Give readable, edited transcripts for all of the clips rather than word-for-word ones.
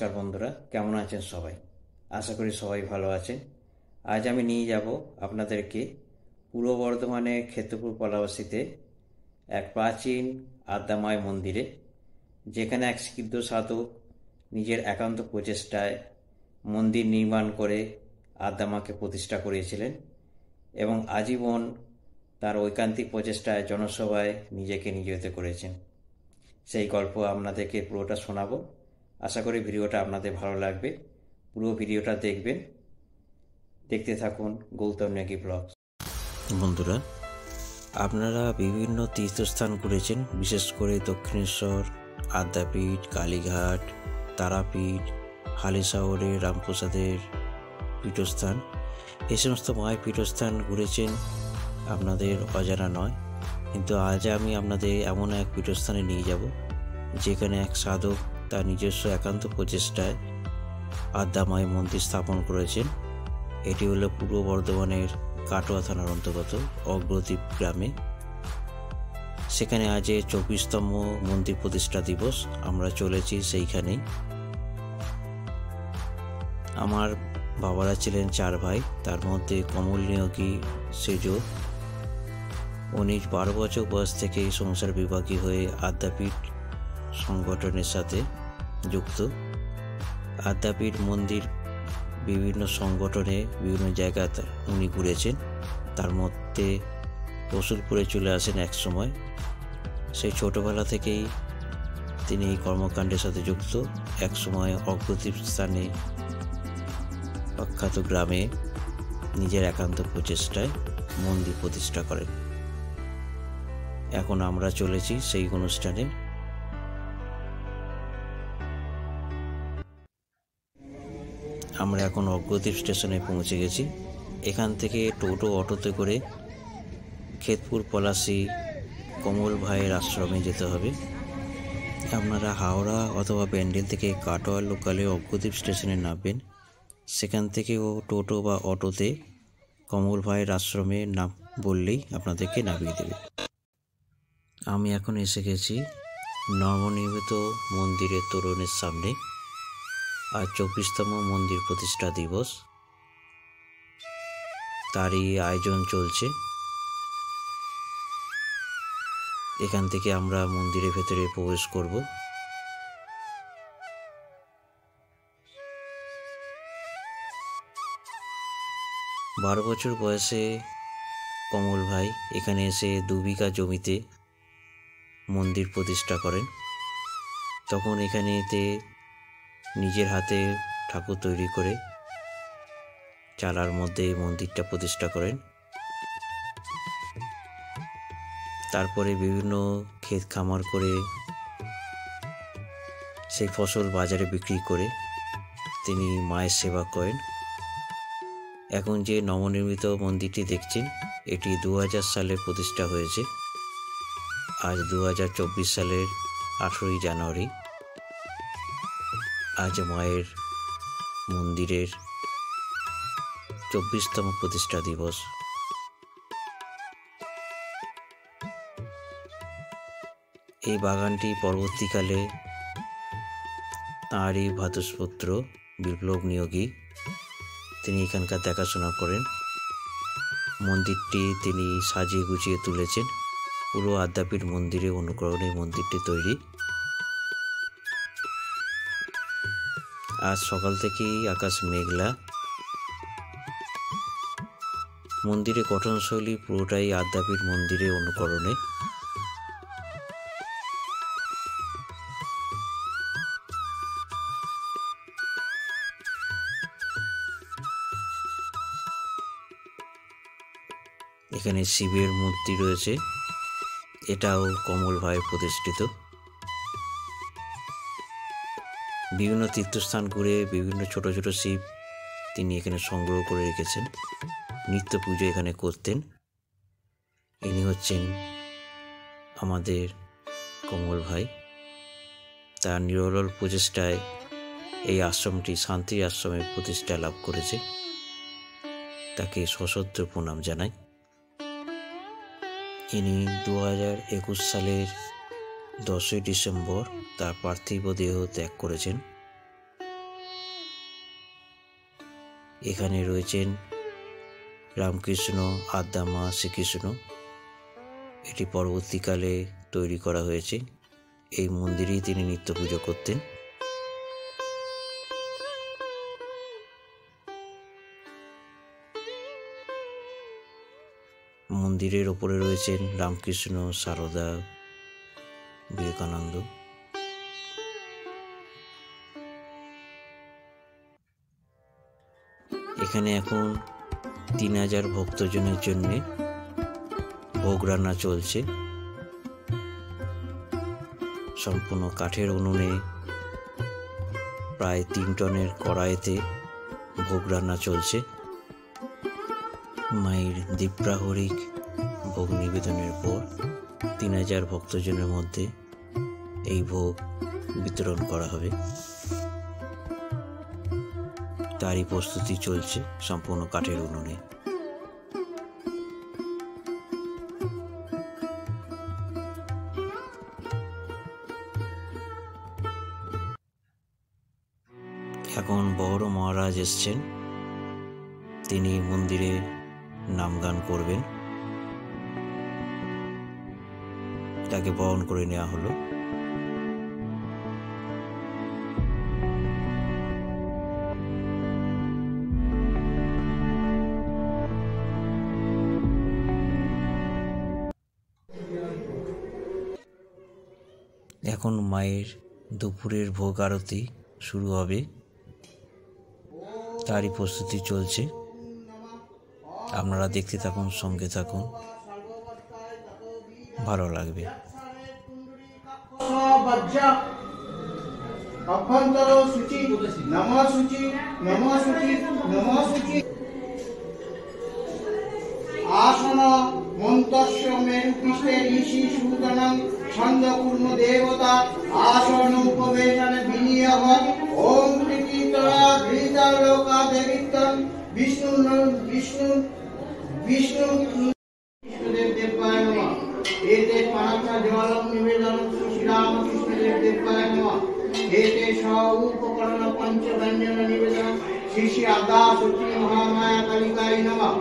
নমস্কার বন্ধুরা, কেমন আছেন সবাই? আশা করি সবাই ভালো আছেন। আজ আমি নিয়ে যাব আপনাদেরকে পূর্ব বর্ধমানের ক্ষেত্রপুর পলাশীতে এক প্রাচীন আদ্যামায় মন্দিরে, যেখানে এক সিদ্ধ সাধক নিজের একান্ত প্রচেষ্টায় মন্দির নির্মাণ করে আদ্যামাকে প্রতিষ্ঠা করেছিলেন এবং আজীবন তার ঐকান্তিক প্রচেষ্টায় জনসভায় নিজেকে নিয়োজিত করেছেন। সেই গল্প আপনাদেরকে পুরোটা শোনাবো। আশা করি ভিডিওটা আপনাদের ভালো লাগবে। পুরো ভিডিওটা দেখবেন। দেখতে থাকুন গৌতম নেগি ব্লগস। বন্ধুরা, আপনারা বিভিন্ন তীর্থস্থান ঘুরেছেন, বিশেষ করে দক্ষিণেশ্বর, আদ্যাপীঠ, কালীঘাট, তারাপীঠ, হালিশহরের রামপ্রসাদের পীঠস্থান, এই সমস্ত মায়ের পীঠস্থান ঘুরেছেন, আপনাদের অজানা নয়। কিন্তু আজ আমি আপনাদের এমন এক পীঠস্থানে নিয়ে যাব যেখানে এক সাধক তার নিজস্ব একান্ত প্রচেষ্টায় আদ্যামায় মন্দির স্থাপন করেছেন। এটি হলো পূর্ব বর্ধমানের কাটোয়া থানার অন্তর্গত অগ্রদ্বীপ গ্রামে। সেখানে আজ 24তম মন্দির প্রতিষ্ঠা দিবস। আমরা চলেছি সেইখানেই। আমার বাবারা ছিলেন 4 ভাই, তার মধ্যে কমল নিয়োগী সেজ। উনি 12 বছর বয়স থেকে সংসার বিভাগী হয়ে আদ্যাপীঠ সংগঠনের সাথে যুক্ত। আদ্যাপীঠ মন্দির বিভিন্ন সংগঠনে বিভিন্ন জায়গাতে উনি ঘুরেছেন। তার মধ্যে রসুলপুরে চলে আসেন এক সময়। সেই ছোটবেলা থেকেই তিনি এই কর্মকাণ্ডের সাথে যুক্ত। এক সময় অগ্রদ্বীপ স্থানে প্রখ্যাত গ্রামে নিজের একান্ত প্রচেষ্টায় মন্দির প্রতিষ্ঠা করেন। এখন আমরা চলেছি সেই অনুষ্ঠানে। আমরা এখন অগ্রদ্বীপ স্টেশনে পৌঁছে গেছি। এখান থেকে টোটো অটোতে করে ক্ষেত্রপুর পলাশী কমল ভাইয়ের আশ্রমে যেতে হবে। আপনারা হাওড়া অথবা ব্যান্ডেল থেকে কাটোয়া লোকালে অগ্রদ্বীপ স্টেশনে নামবেন। সেখান থেকে টোটো বা অটোতে কমল ভাইয়ের আশ্রমে নাম বললেই আপনাদেরকে নামিয়ে দেবে। আমি এখন এসে গেছি নবনির্মিত মন্দিরের তোরণের সামনে। আজ 24তম মন্দির প্রতিষ্ঠা দিবস, তারই আয়োজন চলছে। এখান থেকে আমরা মন্দিরের ভেতরে প্রবেশ করব। বারো বছর বয়সে কমল ভাই এখানে এসে 2 বিঘা জমিতে মন্দির প্রতিষ্ঠা করেন। তখন এখানেতে নিজের হাতে ঠাকুর তৈরি করে চালার মধ্যে মন্দিরটা প্রতিষ্ঠা করেন। তারপরে বিভিন্ন ক্ষেত খামার করে সেই ফসল বাজারে বিক্রি করে তিনি মায়ের সেবা করেন। এখন যে নবনির্মিত মন্দিরটি দেখছেন, এটি 2000 সালে প্রতিষ্ঠা হয়েছে। আজ 2024 সালের 18ই জানুয়ারি। আজ মায়ের মন্দিরের 24তম প্রতিষ্ঠা দিবস। এই বাগানটি পরবর্তীকালে তাঁরই ভ্রাতুষ্পুত্র বিপ্লব নিয়োগী তিনি এখানকার দেখাশোনা করেন। মন্দিরটি তিনি সাজিয়ে গুছিয়ে তুলেছেন। পুরো আদ্যাপীঠ মন্দিরের অনুকরণে মন্দিরটি তৈরি। আজ সকাল থেকেই আকাশ মেঘলা। মন্দিরের গঠনশৈলী পুরোটাই আদ্যাপীঠ মন্দিরের অনুকরণে। এখানে শিবের মূর্তি রয়েছে, এটাও কমল ভাই প্রতিষ্ঠিত। বিভিন্ন তীর্থস্থান ঘুরে বিভিন্ন ছোট ছোট শিব তিনি এখানে সংগ্রহ করে রেখেছেন। নিত্য পুজো এখানে করতেন। ইনি হচ্ছেন আমাদের কমল ভাই। তার নিরলস প্রচেষ্টায় এই আশ্রমটি শান্তি আশ্রমের প্রতিষ্ঠা লাভ করেছে। তাকে সশ্রদ্ধ প্রণাম জানাই। ইনি 2021 সালের 10ই ডিসেম্বর তার পার্থিব দেহ ত্যাগ করেছেন। এখানে রয়েছেন রামকৃষ্ণ, আদ্যা মা, শ্রীকৃষ্ণ। এটি পরবর্তীকালে তৈরি করা হয়েছে। এই মন্দিরেই তিনি নিত্য পুজো করতেন। মন্দিরের ওপরে রয়েছেন রামকৃষ্ণ, সারদা, বিবেকানন্দ। এখানে এখন 3000 ভক্তজনের জন্য ভোগ রান্না চলছে। সম্পূর্ণ কাঠের উনুনে প্রায় 3 টনের কড়াইতে ভোগ রান্না চলছে। মায়ের দীপ্রাহরিক ভোগ নিবেদনের পর 3000 ভক্তজনের মধ্যে এই ভোগ বিতরণ করা হবে। তারই প্রস্তুতি চলছে সম্পূর্ণ কাঠের উনুনে। এখন বড় মহারাজ এসছেন, তিনি মন্দিরে নামগান করবেন। তাকে বরণ করে নেওয়া হলো। এখন মায়ের দুপুরের ভোগ আরতি শুরু হবে, তারই প্রস্তুতি চলছে। আপনারা দেখতে থাকুন, সঙ্গে থাকুন, ভালো লাগবে। আসন মন্তস্য মেরুপৃষ্ঠে ঋষি সূতনং ছন্দপূর্ণ দেবতা আসন উপবেশনে বিনিয়োগ ওম কৃতিতরা ঘৃতালোকা দেবিতং বিষ্ণু বিষ্ণু বিষ্ণু কৃষ্ণদেব দেবায় নমঃ। এতে পানাচ্ছা জলম নিবেদনম শ্রীরামকৃষ্ণদেব দেবায় নমঃ। এতে সৌপকরণ পঞ্চব্যঞ্জন নিবেদনম শ্রী শ্রী আদ্যা সতী মহামায়া কালিকায় নমঃ।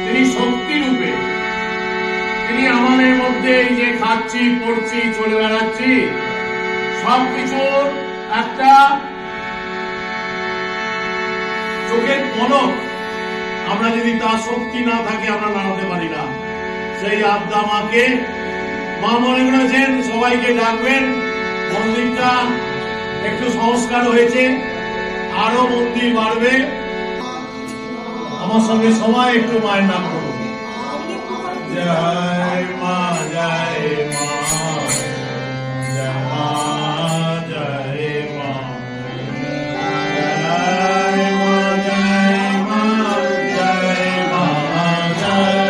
তিনি শক্তি রূপে, তিনি আমাদের মধ্যে এই যে খাচ্ছি পড়ছি চলে বেড়াচ্ছি সবকিছুর একটা চোখের পলক, আমরা যদি তার শক্তি না থাকে আমরা নাড়াতে পারি না। সেই আদ্যা মাকে মা মনে করেছেন সবাইকে ডাকবেন। মন্দিরটা একটু সংস্কার হয়েছে, আরো মন্দির বাড়বে। আমার সঙ্গে সবাই একটু মায়ের নাম করুন। জয় মা, জয় মা, জয় মা, জয় মা, জয় মা, জয় মা, জয় মা,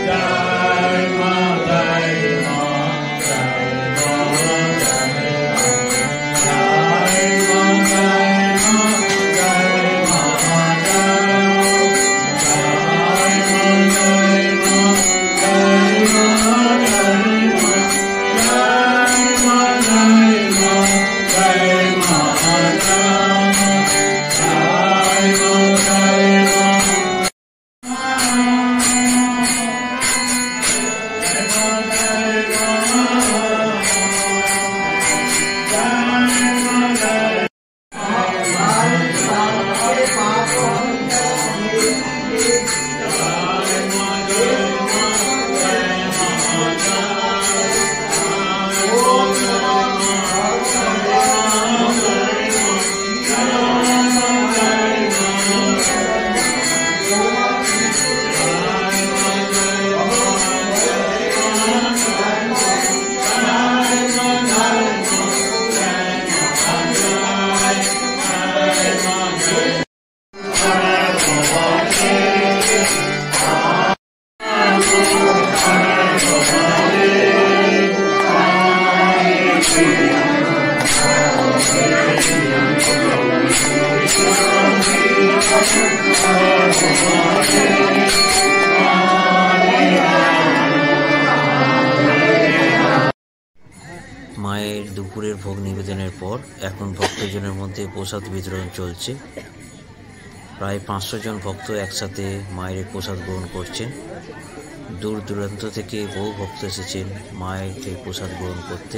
জয় মা, জয় মা, মায়ের দুপুরের ভোগ নিবেদনের পর এখন ভক্তজনের মধ্যে প্রসাদ বিতরণ চলছে। প্রায় 500 জন ভক্ত একসাথে মায়ের প্রসাদ গ্রহণ করছেন। দূর দূরান্ত থেকে বহু ভক্ত এসেছেন মায়ের এই প্রসাদ গ্রহণ করতে।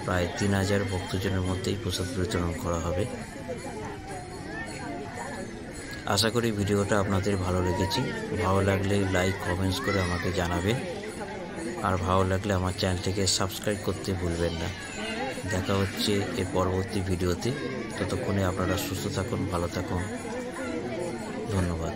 প্রায় 3000 ভক্তজনের মধ্যেই প্রসাদ বিতরণ করা হবে। আশা করি ভিডিওটা আপনাদের ভালো লেগেছে। ভালো লাগলে লাইক কমেন্টস করে আমাকে জানাবেন, আর ভালো লাগলে আমার চ্যানেলটিকে সাবস্ক্রাইব করতে ভুলবেন না। দেখা হচ্ছে এর পরবর্তী ভিডিওতে। ততক্ষণে আপনারা সুস্থ থাকুন, ভালো থাকুন। ধন্যবাদ।